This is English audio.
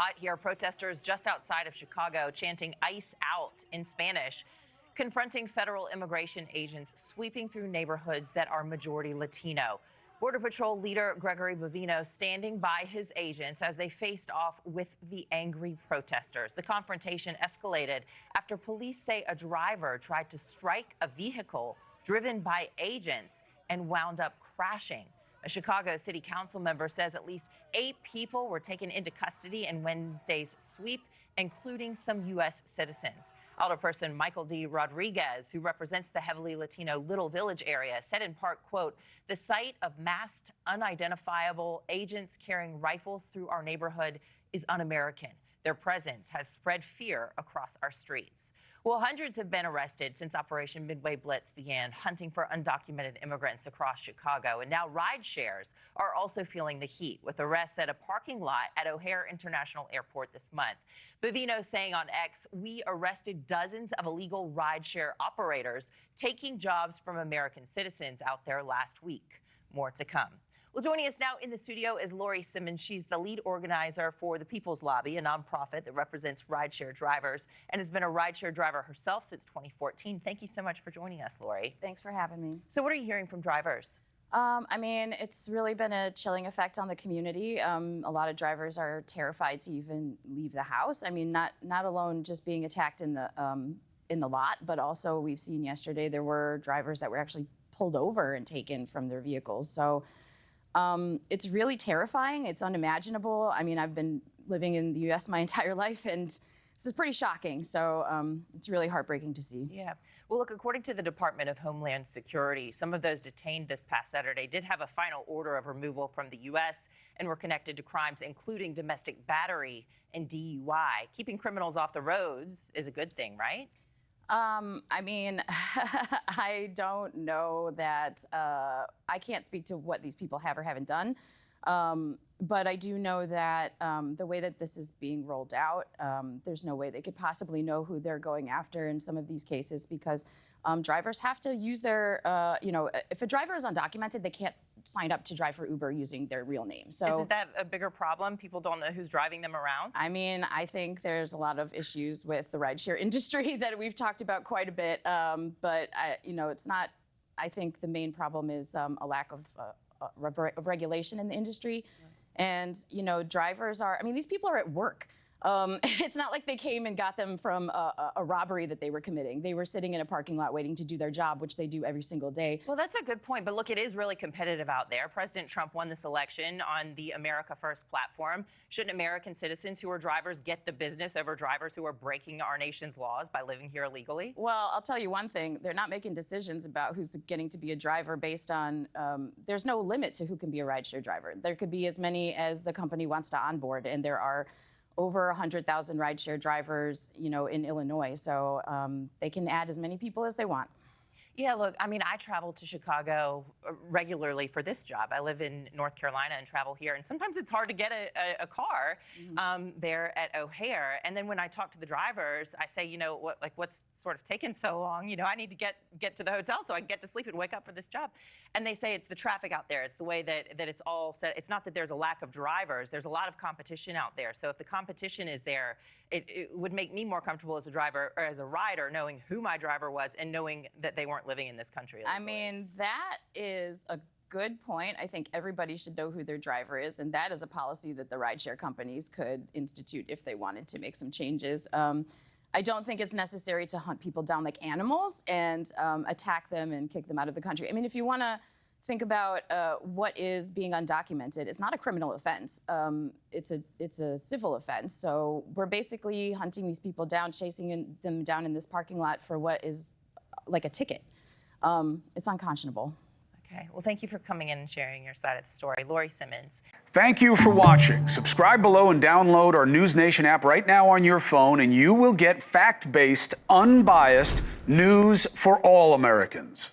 hot here. Protesters just outside of Chicago chanting "ICE out" in Spanish, confronting federal immigration agents sweeping through neighborhoods that are majority Latino. Border Patrol leader Gregory Bovino standing by his agents as they faced off with the angry protesters. The confrontation escalated after police say a driver tried to strike a vehicle driven by agents and wound up crashing. A Chicago City Council member says at least 8 people were taken into custody in Wednesday's sweep, including some U.S. citizens. Alderperson Michael D. Rodriguez, who represents the heavily Latino Little Village area, said in part, quote, "The sight of masked, unidentifiable agents carrying rifles through our neighborhood is un-American. Their presence has spread fear across our streets." Well, hundreds have been arrested since Operation Midway Blitz began hunting for undocumented immigrants across Chicago. And now rideshares are also feeling the heat, with arrests at a parking lot at O'Hare International Airport this month. Bovino saying on X, "We arrested dozens of illegal rideshare operators taking jobs from American citizens out there last week." More to come. Well, joining us now in the studio is Lori Simmons. She's the lead organizer for the People's Lobby, a nonprofit that represents rideshare drivers and has been a rideshare driver herself since 2014. Thank you so much for joining us, Lori. Thanks for having me. So what are you hearing from drivers? I mean, it's really been a chilling effect on the community. A lot of drivers are terrified to even leave the house. I mean, not alone just being attacked in the lot, but also we've seen yesterday there were drivers that were actually pulled over and taken from their vehicles. So it's really terrifying. It's unimaginable. I mean, I've been living in the U.S. my entire life, and this is pretty shocking. So it's really heartbreaking to see. Yeah. Well, look, according to the Department of Homeland Security, some of those detained this past Saturday did have a final order of removal from the U.S. and were connected to crimes including domestic battery and DUI. Keeping criminals off the roads is a good thing, right? I mean, I don't know that, I can't speak to what these people have or haven't done, but I do know that the way that this is being rolled out, there's no way they could possibly know who they're going after in some of these cases, because drivers have to use their, if a driver is undocumented, they can't sign up to drive for Uber using their real name. So isn't that a bigger problem? People don't know who's driving them around? I mean, I think there's a lot of issues with the rideshare industry that we've talked about quite a bit, but it's not. I think the main problem is a lack of regulation in the industry, and drivers are. I mean, these people are at work. It's not like they came and got them from a robbery that they were committing. They were sitting in a parking lot waiting to do their job, which they do every single day. Well, that's a good point. But look, it is really competitive out there. President Trump won this election on the America First platform. Shouldn't American citizens who are drivers get the business over drivers who are breaking our nation's laws by living here illegally? Well, I'll tell you one thing. They're not making decisions about who's getting to be a driver based on, there's no limit to who can be a rideshare driver. There could be as many as the company wants to onboard, and there are over 100,000 rideshare drivers, in Illinois. So they can add as many people as they want. Yeah, look, I mean, I travel to Chicago regularly for this job. I live in North Carolina and travel here, and sometimes it's hard to get a car there at O'Hare. And then when I talk to the drivers, I say, what's sort of taken so long? I need to get to the hotel so I can get to sleep and wake up for this job. And they say it's the traffic out there. It's the way that it's all set. It's not that there's a lack of drivers. There's a lot of competition out there. So if the competition is there, it would make me more comfortable as a driver or as a rider knowing who my driver was and knowing that they weren't living in this country illegally. I mean, that is a good point. I think everybody should know who their driver is, and that is a policy that the rideshare companies could institute if they wanted to make some changes. I don't think it's necessary to hunt people down like animals and attack them and kick them out of the country. I mean, if you want to think about what is being undocumented, it's not a criminal offense. It's a civil offense. So we're basically hunting these people down, chasing them down in this parking lot for what is like a ticket. It's unconscionable. Okay. Well, thank you for coming in and sharing your side of the story. Lori Simmons. Thank you for watching. Subscribe below and download our NewsNation app right now on your phone, and you will get fact-based, unbiased news for all Americans.